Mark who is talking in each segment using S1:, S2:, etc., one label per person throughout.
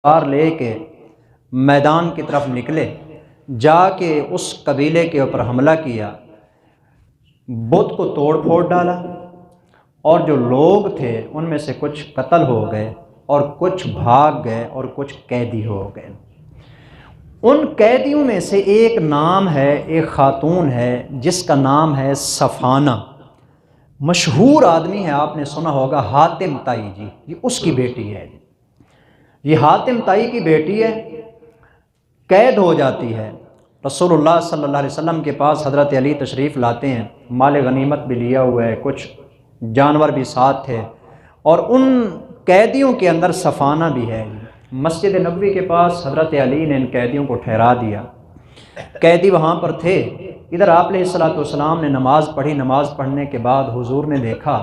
S1: تلوار لے کے میدان کی طرف نکلے، جا کے اس قبیلے کے اوپر حملہ کیا، بت کو توڑ پھوڑ ڈالا، اور جو لوگ تھے ان میں سے کچھ قتل ہو گئے اور کچھ بھاگ گئے اور کچھ قیدی ہو گئے۔ ان قیدیوں میں سے ایک نام ہے، ایک خاتون ہے جس کا نام ہے صفانہ، مشہور آدمی ہے، آپ نے سنا ہوگا حاتم طائی جی، یہ اس کی بیٹی ہے۔ یہ حاتم طائی کی بیٹی ہے، قید ہو جاتی ہے، رسول اللہ صلی اللہ علیہ وسلم کے پاس حضرت علی تشریف لاتے ہیں، مال غنیمت بھی لیا ہوا ہے، کچھ جانور بھی ساتھ تھے، اور ان قیدیوں کے اندر صفانہ بھی ہے۔ مسجد نبوی کے پاس حضرت علی نے ان قیدیوں کو ٹھہرا دیا، قیدی وہاں پر تھے، ادھر آپ علیہ الصلوۃ والسلام نے نماز پڑھی، نماز پڑھنے کے بعد حضور نے دیکھا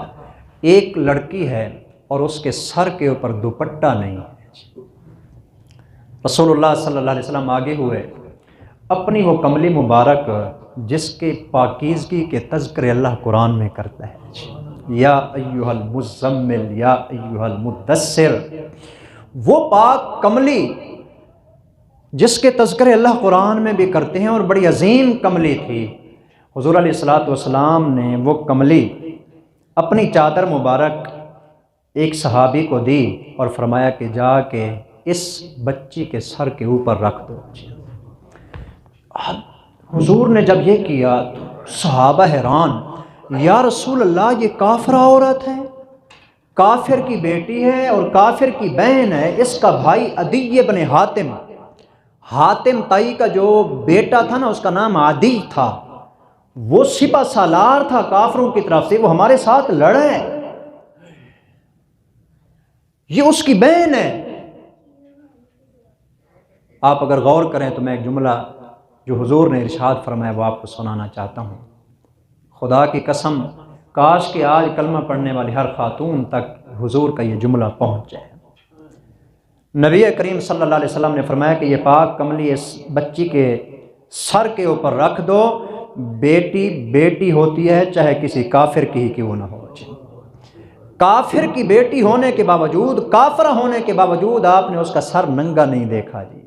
S1: ایک لڑکی ہے اور اس کے سر کے اوپر دوپٹہ نہیں ہے۔ رسول اللہ صلی اللہ علیہ وسلم آگے ہوئے، اپنی وہ کملی مبارک جس کے پاکیزگی کے تذکرے اللہ قرآن میں کرتا ہے، یا ایھا المزمل یا ایھا المدثر، وہ پاک کملی جس کے تذکرے اللہ قرآن میں بھی کرتے ہیں، اور بڑی عظیم کملی تھی۔ حضور علیہ الصلوۃ والسلام نے وہ کملی اپنی چادر مبارک ایک صحابی کو دی اور فرمایا کہ جا کے اس بچی کے سر کے اوپر رکھ دو۔ حضور نے جب یہ کیا تو صحابہ حیران، یا رسول اللہ یہ کافرہ عورت ہے، کافر کی بیٹی ہے اور کافر کی بہن ہے، اس کا بھائی عدی بن حاتم، حاتم طائی کا جو بیٹا تھا نا اس کا نام عدی تھا، وہ سپہ سالار تھا کافروں کی طرف سے، وہ ہمارے ساتھ لڑا ہے، یہ اس کی بہن ہے۔ آپ اگر غور کریں تو میں ایک جملہ جو حضور نے ارشاد فرمایا وہ آپ کو سنانا چاہتا ہوں۔ خدا کی قسم کاش کہ آج کلمہ پڑھنے والی ہر خاتون تک حضور کا یہ جملہ پہنچ جائے۔ نبی کریم صلی اللہ علیہ وسلم نے فرمایا کہ یہ پاک کملی اس بچی کے سر کے اوپر رکھ دو، بیٹی بیٹی ہوتی ہے چاہے کسی کافر کی ہی کیوں نہ ہو۔ کافر کی بیٹی ہونے کے باوجود، کافرہ ہونے کے باوجود آپ نے اس کا سر ننگا نہیں دیکھا جی۔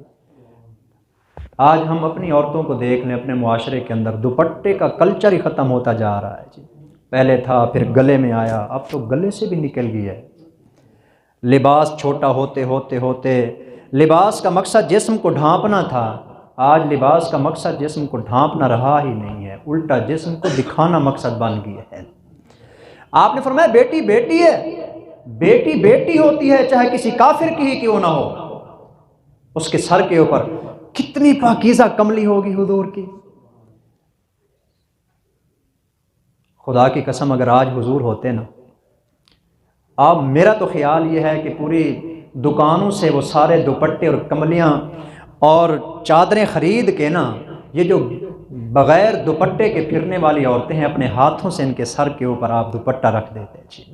S1: آج ہم اپنی عورتوں کو دیکھ لیں، اپنے معاشرے کے اندر دوپٹے کا کلچر ہی ختم ہوتا جا رہا ہے جی۔ پہلے تھا، پھر گلے میں آیا، اب تو گلے سے بھی نکل گیا ہے۔ لباس چھوٹا ہوتے ہوتے ہوتے لباس کا مقصد جسم کو ڈھانپنا تھا، آج لباس کا مقصد جسم کو ڈھانپنا رہا ہی نہیں ہے، الٹا جسم کو دکھانا مقصد بن گیا ہے۔ آپ نے فرمایا بیٹی بیٹی ہے، بیٹی بیٹی ہوتی ہے چاہے کسی کافر کی ہی کیوں نہ ہو۔ اس کے سر کے اوپر کتنی پاکیزہ کملی ہوگی حضور کی۔ خدا کی قسم اگر آج حضور ہوتے نا، اب میرا تو خیال یہ ہے کہ پوری دکانوں سے وہ سارے دوپٹے اور کملیاں اور چادریں خرید کے نا، یہ جو بغیر دوپٹے کے پھرنے والی عورتیں ہیں اپنے ہاتھوں سے ان کے سر کے اوپر آپ دوپٹہ رکھ دیتے جی،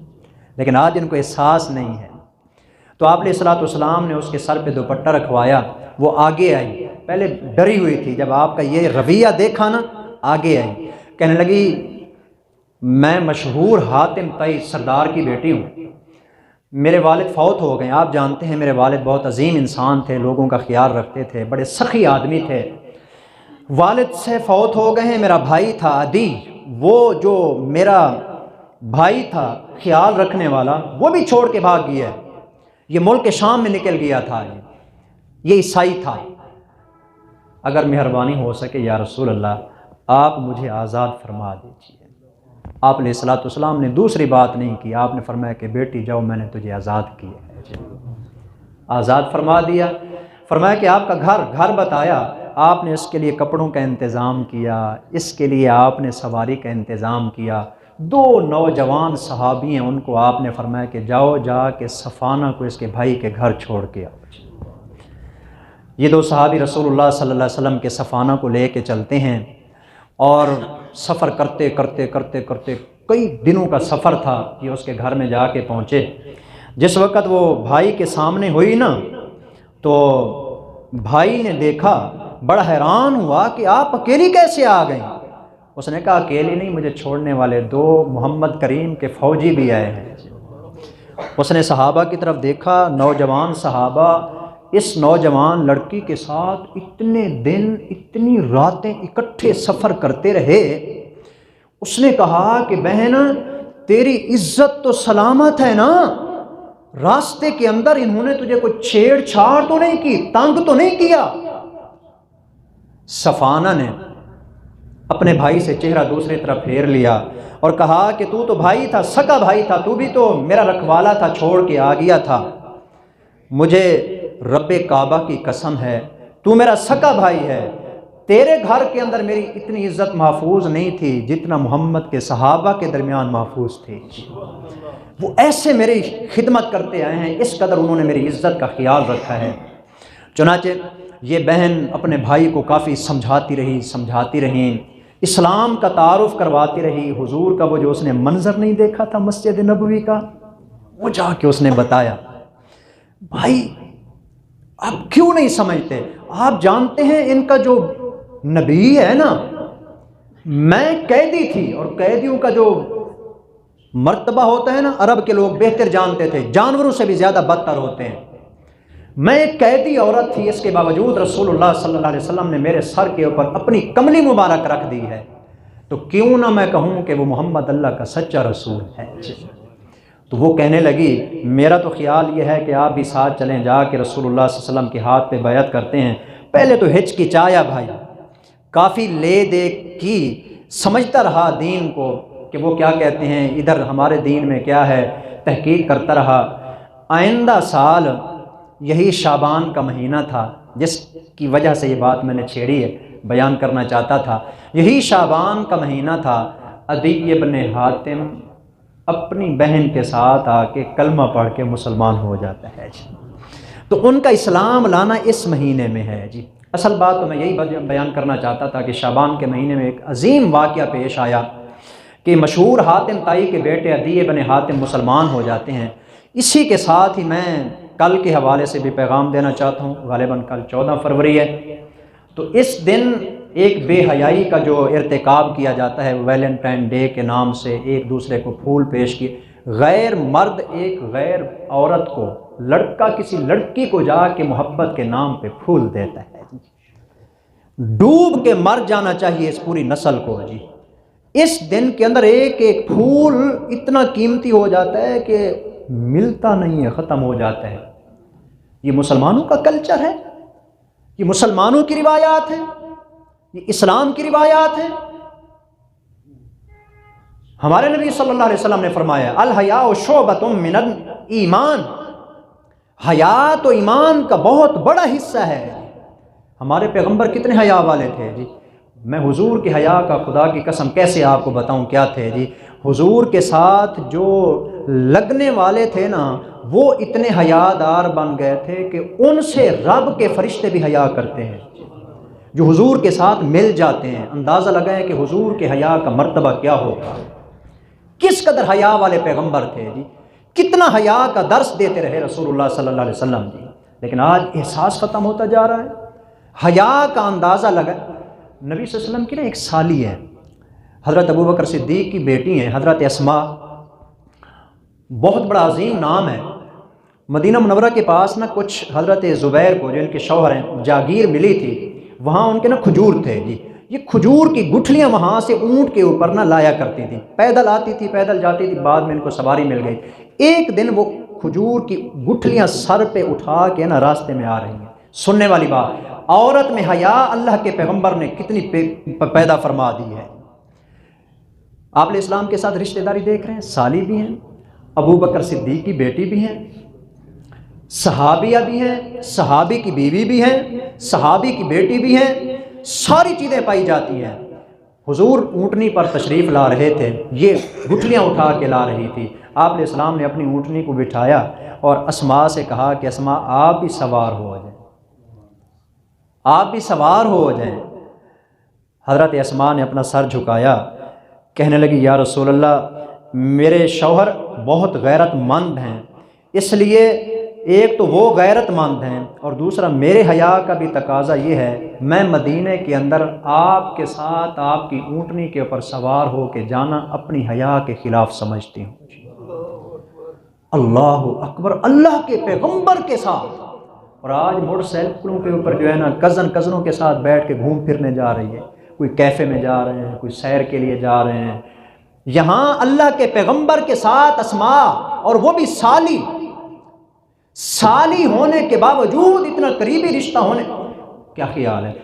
S1: لیکن آج ان کو احساس نہیں ہے۔ تو آپ علیہ الصلوۃ والسلام نے اس کے سر پہ دوپٹہ رکھوایا، وہ آگے آئی، پہلے ڈری ہوئی تھی، جب آپ کا یہ رویہ دیکھا نا آگے آئی، کہنے لگی میں مشہور حاتم طائی سردار کی بیٹی ہوں، میرے والد فوت ہو گئے، آپ جانتے ہیں میرے والد بہت عظیم انسان تھے، لوگوں کا خیال رکھتے تھے، بڑے سخی آدمی تھے، والد سے فوت ہو گئے ہیں، میرا بھائی تھا عدی، وہ جو میرا بھائی تھا خیال رکھنے والا وہ بھی چھوڑ کے بھاگ گیا ہے، یہ ملک شام میں نکل گیا تھا، یہ عیسائی تھا، اگر مہربانی ہو سکے یا رسول اللہ آپ مجھے آزاد فرما دیجیے۔ آپ علیہ الصلوۃ والسلام نے دوسری بات نہیں کی، آپ نے فرمایا کہ بیٹی جاؤ میں نے تجھے آزاد کیا ہے، آزاد فرما دیا۔ فرمایا کہ آپ کا گھر بتایا، آپ نے اس کے لیے کپڑوں کا انتظام کیا، اس کے لیے آپ نے سواری کا انتظام کیا، دو نوجوان صحابی ہیں ان کو آپ نے فرمایا کہ جاؤ جا کے صفانہ کو اس کے بھائی کے گھر چھوڑ کے آؤ۔ یہ دو صحابی رسول اللہ صلی اللہ علیہ وسلم کے صفانہ کو لے کے چلتے ہیں، اور سفر کرتے کرتے کرتے کرتے کئی دنوں کا سفر تھا، یہ اس کے گھر میں جا کے پہنچے۔ جس وقت وہ بھائی کے سامنے ہوئی نا تو بھائی نے دیکھا، بڑا حیران ہوا کہ آپ اکیلی کیسے آ گئیں؟ اس نے کہا اکیلی نہیں، مجھے چھوڑنے والے دو محمد کریم کے فوجی بھی آئے ہیں۔ اس نے صحابہ کی طرف دیکھا، نوجوان صحابہ اس نوجوان لڑکی کے ساتھ اتنے دن اتنی راتیں اکٹھے سفر کرتے رہے۔ اس نے کہا کہ بہن تیری عزت تو سلامت ہے نا، راستے کے اندر انہوں نے تجھے کوئی چھیڑ چھاڑ تو نہیں کی، تنگ تو نہیں کیا؟ صفانہ نے اپنے بھائی سے چہرہ دوسری طرف پھیر لیا اور کہا کہ تو بھائی تھا، سگا بھائی تھا، تو بھی تو میرا رکھوالا تھا، چھوڑ کے آ گیا تھا۔ مجھے رب کعبہ کی قسم ہے تو میرا سگا بھائی ہے، تیرے گھر کے اندر میری اتنی عزت محفوظ نہیں تھی جتنا محمد کے صحابہ کے درمیان محفوظ تھی۔ وہ ایسے میری خدمت کرتے آئے ہیں، اس قدر انہوں نے میری عزت کا خیال رکھا ہے۔ چنانچہ یہ بہن اپنے بھائی کو کافی سمجھاتی رہی، اسلام کا تعارف کرواتی رہی۔ حضور کا وہ جو اس نے منظر نہیں دیکھا تھا مسجد نبوی کا، وہ جا کے اس نے بتایا۔ بھائی آپ کیوں نہیں سمجھتے؟ آپ جانتے ہیں ان کا جو نبی ہے نا، میں قیدی تھی، اور قیدیوں کا جو مرتبہ ہوتا ہے نا، عرب کے لوگ بہتر جانتے تھے، جانوروں سے بھی زیادہ بدتر ہوتے ہیں۔ میں ایک قیدی عورت تھی، اس کے باوجود رسول اللہ صلی اللہ علیہ وسلم نے میرے سر کے اوپر اپنی کملی مبارک رکھ دی ہے، تو کیوں نہ میں کہوں کہ وہ محمد اللہ کا سچا رسول ہے۔ تو وہ کہنے لگی میرا تو خیال یہ ہے کہ آپ بھی ساتھ چلیں، جا کے رسول اللہ صلی اللہ علیہ وسلم کے ہاتھ پہ بیعت کرتے ہیں۔ پہلے تو ہچکچایا بھائی، کافی لے دے کی، سمجھتا رہا دین کو کہ وہ کیا کہتے ہیں، ادھر ہمارے دین میں کیا ہے، تحقیق کرتا رہا۔ آئندہ سال یہی شعبان کا مہینہ تھا، جس کی وجہ سے یہ بات میں نے چھیڑی ہے، بیان کرنا چاہتا تھا۔ یہی شعبان کا مہینہ تھا، عدی ابن حاتم اپنی بہن کے ساتھ آ کے کلمہ پڑھ کے مسلمان ہو جاتا ہے جی۔ تو ان کا اسلام لانا اس مہینے میں ہے جی۔ اصل بات تو میں یہی بیان کرنا چاہتا تھا کہ شعبان کے مہینے میں ایک عظیم واقعہ پیش آیا کہ مشہور حاتم طائی کے بیٹے عدی ابن حاتم مسلمان ہو جاتے ہیں۔ اسی کے ساتھ ہی میں کل کے حوالے سے بھی پیغام دینا چاہتا ہوں، غالباً کل 14 فروری ہے، تو اس دن ایک بے حیائی کا جو ارتکاب کیا جاتا ہے، ویلنٹائن ڈے کے نام سے ایک دوسرے کو پھول پیش کیے، غیر مرد ایک غیر عورت کو، لڑکا کسی لڑکی کو جا کے محبت کے نام پہ پھول دیتا ہے۔ ڈوب کے مر جانا چاہیے اس پوری نسل کو جی۔ اس دن کے اندر ایک ایک پھول اتنا قیمتی ہو جاتا ہے کہ ملتا نہیں ہے، ختم ہو جاتا ہے۔ یہ مسلمانوں کا کلچر ہے، یہ مسلمانوں کی روایات ہیں، یہ اسلام کی روایات ہیں۔ ہمارے نبی صلی اللہ علیہ وسلم نے فرمایا الحیاء شعبۃ من الایمان، حیا تو ایمان کا بہت بڑا حصہ ہے۔ ہمارے پیغمبر کتنے حیا والے تھے جی، میں حضور کے حیا کا خدا کی قسم کیسے آپ کو بتاؤں کیا تھے جی۔ حضور کے ساتھ جو لگنے والے تھے نا، وہ اتنے حیادار بن گئے تھے کہ ان سے رب کے فرشتے بھی حیا کرتے ہیں جو حضور کے ساتھ مل جاتے ہیں۔ اندازہ لگائیں کہ حضور کے حیا کا مرتبہ کیا ہوگا، کس قدر حیا والے پیغمبر تھے جی، کتنا حیا کا درس دیتے رہے رسول اللہ صلی اللہ علیہ وسلم جی۔ لیکن آج احساس ختم ہوتا جا رہا ہے۔ حیا کا اندازہ لگا، نبی صلی اللہ علیہ وسلم کی نا ایک سالی ہے، حضرت ابوبکر صدیق کی بیٹی ہیں حضرت اسماء، بہت بڑا عظیم نام ہے۔ مدینہ منورہ کے پاس نا کچھ حضرت زبیر کو جو ان کے شوہر ہیں جاگیر ملی تھی، وہاں ان کے نا کھجور تھے جی۔ یہ کھجور کی گٹھلیاں وہاں سے اونٹ کے اوپر نہ لایا کرتی تھی، پیدل آتی تھی، پیدل جاتی تھی، بعد میں ان کو سواری مل گئی۔ ایک دن وہ کھجور کی گٹھلیاں سر پہ اٹھا کے نا راستے میں آ رہی ہیں۔ سننے والی بات، عورت میں حیا اللہ کے پیغمبر نے کتنی پیدا فرما دی ہے۔ آپ علیہ السلام کے ساتھ رشتہ داری دیکھ رہے ہیں، سالی بھی ہیں، ابو بکر صدیق کی بیٹی بھی ہیں، صحابیہ بھی ہیں، صحابی کی بیوی بھی ہیں، صحابی کی بیٹی بھی ہیں، ساری چیزیں پائی جاتی ہیں۔ حضور اونٹنی پر تشریف لا رہے تھے، یہ گٹھلیاں اٹھا کے لا رہی تھی۔ آپ علیہ السلام نے اپنی اونٹنی کو بٹھایا اور اسماء سے کہا کہ اسماء آپ بھی سوار ہو جائیں، آپ بھی سوار ہو جائیں۔ حضرت اسماء نے اپنا سر جھکایا، کہنے لگی یا رسول اللہ میرے شوہر بہت غیرت مند ہیں، اس لیے ایک تو وہ غیرت مند ہیں اور دوسرا میرے حیا کا بھی تقاضا یہ ہے، میں مدینے کے اندر آپ کے ساتھ آپ کی اونٹنی کے اوپر سوار ہو کے جانا اپنی حیا کے خلاف سمجھتی ہوں۔ اللہ اکبر، اللہ کے پیغمبر کے ساتھ اور آج موٹر سائیکلوں کے اوپر جو ہے نا کزنوں کے ساتھ بیٹھ کے گھوم پھرنے جا رہی ہے، کوئی کیفے میں جا رہے ہیں، کوئی سیر کے لیے جا رہے ہیں۔ یہاں اللہ کے پیغمبر کے ساتھ اسماء، اور وہ بھی سالی ہونے کے باوجود اتنا قریبی رشتہ ہونے، کیا خیال ہے؟